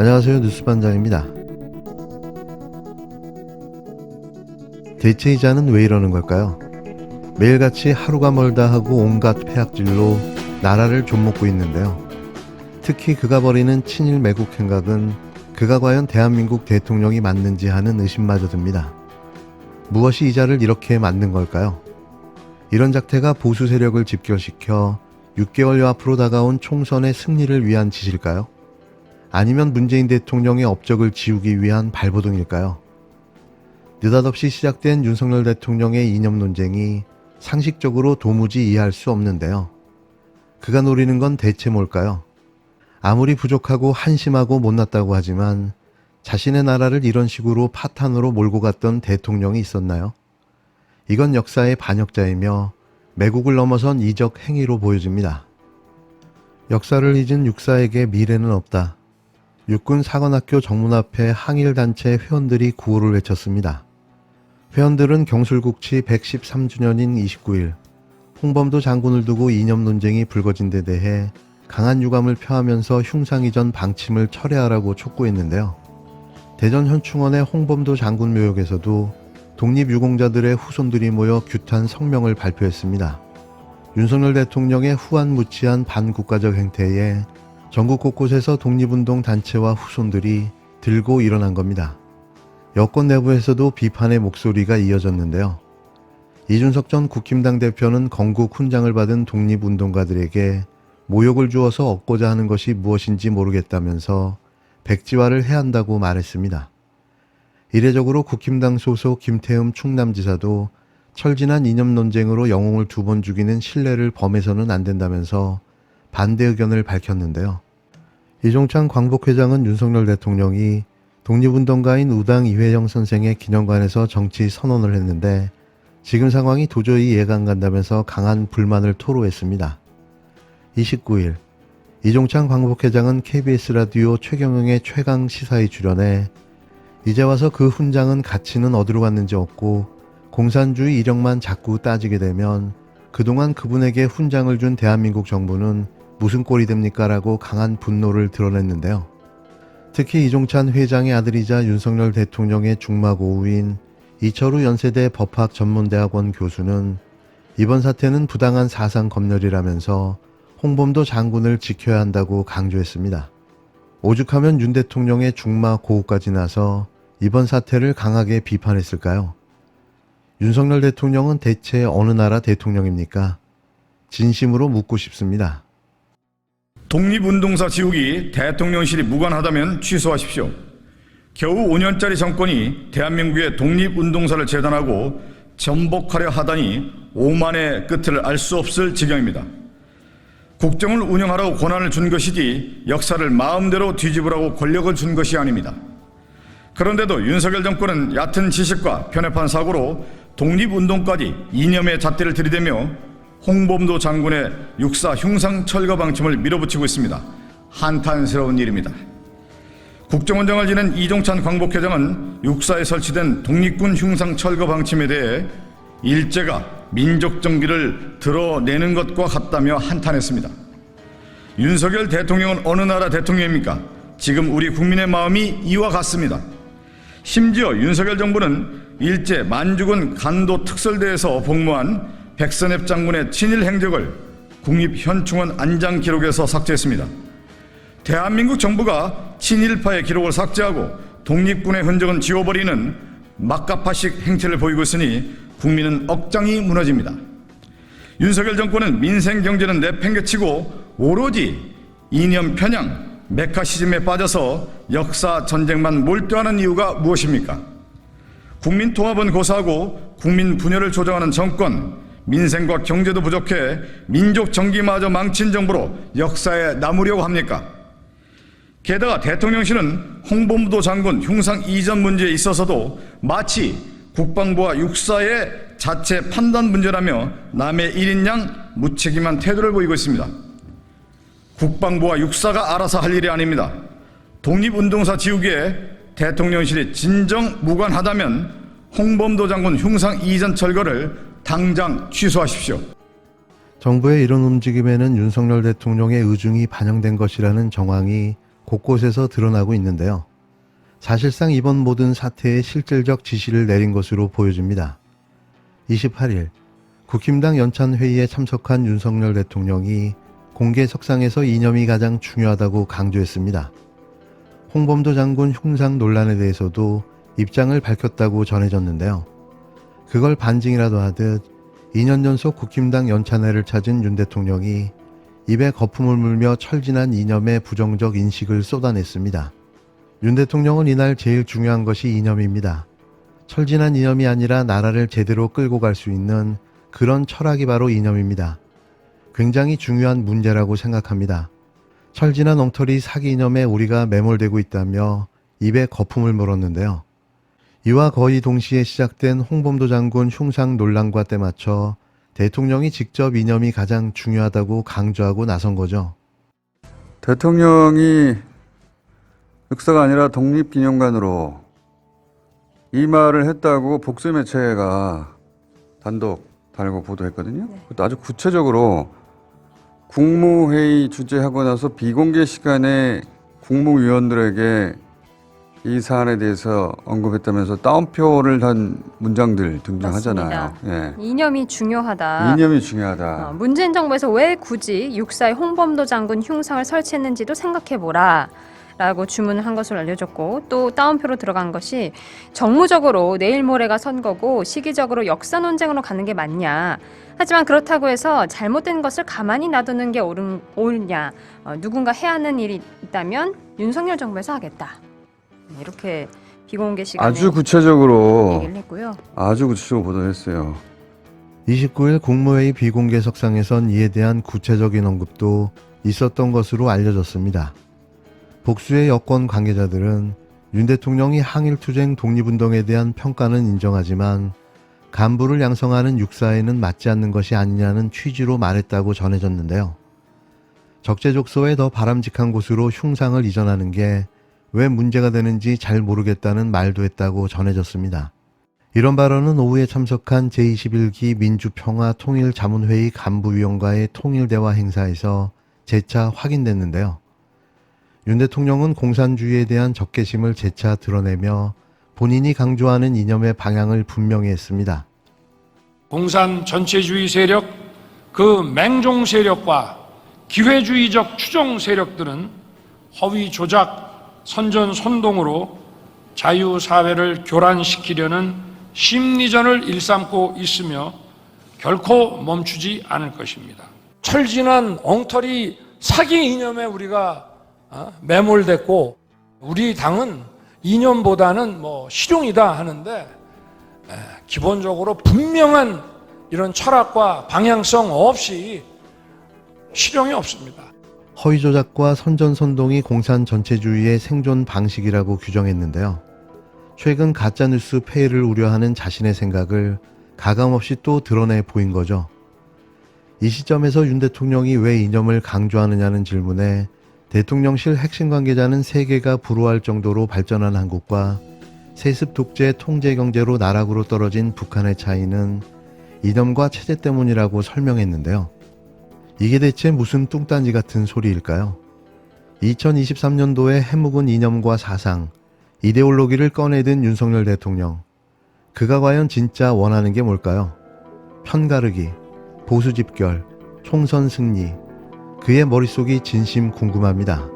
안녕하세요. 뉴스반장입니다. 대체 이자는 왜 이러는 걸까요? 매일같이 하루가 멀다 하고 온갖 폐악질로 나라를 좀먹고 있는데요. 특히 그가 벌이는 친일 매국 행각은 그가 과연 대한민국 대통령이 맞는지 하는 의심마저 듭니다. 무엇이 이자를 이렇게 만든 걸까요? 이런 작태가 보수 세력을 집결시켜 6개월여 앞으로 다가온 총선의 승리를 위한 짓일까요? 아니면 문재인 대통령의 업적을 지우기 위한 발버둥일까요? 느닷없이 시작된 윤석열 대통령의 이념 논쟁이 상식적으로 도무지 이해할 수 없는데요. 그가 노리는 건 대체 뭘까요? 아무리 부족하고 한심하고 못났다고 하지만 자신의 나라를 이런 식으로 파탄으로 몰고 갔던 대통령이 있었나요? 이건 역사의 반역자이며 매국을 넘어선 이적 행위로 보여집니다. 역사를 잊은 육사에게 미래는 없다. 육군 사관학교 정문 앞에 항일단체 회원들이 구호를 외쳤습니다. 회원들은 경술국치 113주년인 29일 홍범도 장군을 두고 이념 논쟁이 불거진 데 대해 강한 유감을 표하면서 흉상이전 방침을 철회하라고 촉구했는데요. 대전 현충원의 홍범도 장군 묘역에서도 독립유공자들의 후손들이 모여 규탄 성명을 발표했습니다. 윤석열 대통령의 후안무치한 반국가적 행태에 전국 곳곳에서 독립운동 단체와 후손들이 들고 일어난 겁니다. 여권 내부에서도 비판의 목소리가 이어졌는데요. 이준석 전 국힘당 대표는 건국 훈장을 받은 독립운동가들에게 모욕을 주어서 얻고자 하는 것이 무엇인지 모르겠다면서 백지화를 해야 한다고 말했습니다. 이례적으로 국힘당 소속 김태흠 충남지사도 철진한 이념 논쟁으로 영웅을 2번 죽이는 신뢰를 범해서는 안 된다면서 반대 의견을 밝혔는데요. 이종찬 광복회장은 윤석열 대통령이 독립운동가인 우당 이회영 선생의 기념관에서 정치 선언을 했는데 지금 상황이 도저히 이해가 안 간다면서 강한 불만을 토로했습니다. 29일 이종찬 광복회장은 KBS 라디오 최경영의 최강 시사에 출연해 이제 와서 그 훈장은 가치는 어디로 갔는지 없고 공산주의 이력만 자꾸 따지게 되면 그동안 그분에게 훈장을 준 대한민국 정부는 무슨 꼴이 됩니까? 라고 강한 분노를 드러냈는데요. 특히 이종찬 회장의 아들이자 윤석열 대통령의 중마고우인 이철우 연세대 법학전문대학원 교수는 이번 사태는 부당한 사상 검열이라면서 홍범도 장군을 지켜야 한다고 강조했습니다. 오죽하면 윤 대통령의 중마고우까지 나서 이번 사태를 강하게 비판했을까요? 윤석열 대통령은 대체 어느 나라 대통령입니까? 진심으로 묻고 싶습니다. 독립운동사 지우기 대통령실이 무관하다면 취소하십시오. 겨우 5년짜리 정권이 대한민국의 독립운동사를 재단하고 전복하려 하다니 오만의 끝을 알 수 없을 지경입니다. 국정을 운영하라고 권한을 준 것이지 역사를 마음대로 뒤집으라고 권력을 준 것이 아닙니다. 그런데도 윤석열 정권은 얕은 지식과 편협한 사고로 독립운동까지 이념의 잣대를 들이대며 홍범도 장군의 육사 흉상 철거 방침을 밀어붙이고 있습니다. 한탄스러운 일입니다. 국정원장을 지낸 이종찬 광복회장은 육사에 설치된 독립군 흉상 철거 방침에 대해 일제가 민족 정기를 드러내는 것과 같다며 한탄했습니다. 윤석열 대통령은 어느 나라 대통령입니까? 지금 우리 국민의 마음이 이와 같습니다. 심지어 윤석열 정부는 일제 만주군 간도 특설대에서 복무한 백선엽 장군의 친일 행적을 국립현충원 안장 기록에서 삭제했습니다. 대한민국 정부가 친일파의 기록을 삭제하고 독립군의 흔적은 지워버리는 막가파식 행태를 보이고 있으니 국민은 억장이 무너집니다. 윤석열 정권은 민생 경제는 내팽개치고 오로지 이념 편향, 메카시즘에 빠져서 역사 전쟁만 몰두하는 이유가 무엇입니까? 국민 통합은 고사하고 국민 분열을 조장하는 정권, 민생과 경제도 부족해 민족 정기마저 망친 정부로 역사에 남으려고 합니까? 게다가 대통령실은 홍범도 장군 흉상 이전 문제에 있어서도 마치 국방부와 육사의 자체 판단 문제라며 남의 일인 양 무책임한 태도를 보이고 있습니다. 국방부와 육사가 알아서 할 일이 아닙니다. 독립운동사 지우기에 대통령실이 진정 무관하다면 홍범도 장군 흉상 이전 철거를 당장 취소하십시오. 정부의 이런 움직임에는 윤석열 대통령의 의중이 반영된 것이라는 정황이 곳곳에서 드러나고 있는데요. 사실상 이번 모든 사태에 실질적 지시를 내린 것으로 보여집니다. 28일 국힘당 연찬회의에 참석한 윤석열 대통령이 공개석상에서 이념이 가장 중요하다고 강조했습니다. 홍범도 장군 흉상 논란에 대해서도 입장을 밝혔다고 전해졌는데요. 그걸 반증이라도 하듯 2년 연속 국힘당 연찬회를 찾은 윤 대통령이 입에 거품을 물며 철진한 이념의 부정적 인식을 쏟아냈습니다. 윤 대통령은 이날 제일 중요한 것이 이념입니다. 철진한 이념이 아니라 나라를 제대로 끌고 갈 수 있는 그런 철학이 바로 이념입니다. 굉장히 중요한 문제라고 생각합니다. 철진한 엉터리 사기 이념에 우리가 매몰되고 있다며 입에 거품을 물었는데요. 이와 거의 동시에 시작된 홍범도 장군 흉상 논란과 때맞춰 대통령이 직접 이념이 가장 중요하다고 강조하고 나선 거죠. 대통령이 역사가 아니라 독립기념관으로 이 말을 했다고 복수 매체가 단독 달고 보도했거든요. 그것도 아주 구체적으로 국무회의 주재하고 나서 비공개 시간에 국무위원들에게 이 사안에 대해서 언급했다면서 따옴표를 단 문장들 등장하잖아요. 예. 이념이 중요하다. 이념이 중요하다. 문재인 정부에서 왜 굳이 육사에 홍범도 장군 흉상을 설치했는지도 생각해보라 라고 주문을 한 것으로 알려졌고, 또 따옴표로 들어간 것이 정무적으로 내일 모레가 선거고 시기적으로 역사 논쟁으로 가는 게 맞냐, 하지만 그렇다고 해서 잘못된 것을 가만히 놔두는 게 옳냐, 누군가 해야 하는 일이 있다면 윤석열 정부에서 하겠다, 이렇게 비공개 시간에 아주 구체적으로 얘기를 했고요. 아주 구체적으로 보도했어요. 29일 국무회의 비공개석상에선 이에 대한 구체적인 언급도 있었던 것으로 알려졌습니다. 복수의 여권 관계자들은 윤 대통령이 항일투쟁 독립운동에 대한 평가는 인정하지만 간부를 양성하는 육사에는 맞지 않는 것이 아니냐는 취지로 말했다고 전해졌는데요. 적재적소에 더 바람직한 곳으로 흉상을 이전하는 게 왜 문제가 되는지 잘 모르겠다는 말도 했다고 전해졌습니다. 이런 발언은 오후에 참석한 제21기 민주평화통일자문회의 간부위원과의 통일대화 행사에서 재차 확인됐는데요. 윤 대통령은 공산주의에 대한 적개심을 재차 드러내며 본인이 강조하는 이념의 방향을 분명히 했습니다. 공산 전체주의 세력, 그 맹종 세력과 기회주의적 추종 세력들은 허위 조작, 선전선동으로 자유사회를 교란시키려는 심리전을 일삼고 있으며 결코 멈추지 않을 것입니다. 철진한 엉터리 사기 이념에 우리가 매몰됐고, 우리 당은 이념보다는 실용이다 하는데 기본적으로 분명한 이런 철학과 방향성 없이 실용이 없습니다. 허위 조작과 선전선동이 공산 전체주의의 생존 방식이라고 규정했는데요. 최근 가짜뉴스 폐해를 우려하는 자신의 생각을 가감없이 또 드러내 보인 거죠. 이 시점에서 윤 대통령이 왜 이념을 강조하느냐는 질문에 대통령실 핵심 관계자는 세계가 부러워할 정도로 발전한 한국과 세습 독재 통제 경제로 나락으로 떨어진 북한의 차이는 이념과 체제 때문이라고 설명했는데요. 이게 대체 무슨 뚱딴지 같은 소리일까요? 2023년도에 해묵은 이념과 사상, 이데올로기를 꺼내든 윤석열 대통령. 그가 과연 진짜 원하는 게 뭘까요? 편가르기, 보수 집결, 총선 승리. 그의 머릿속이 진심 궁금합니다.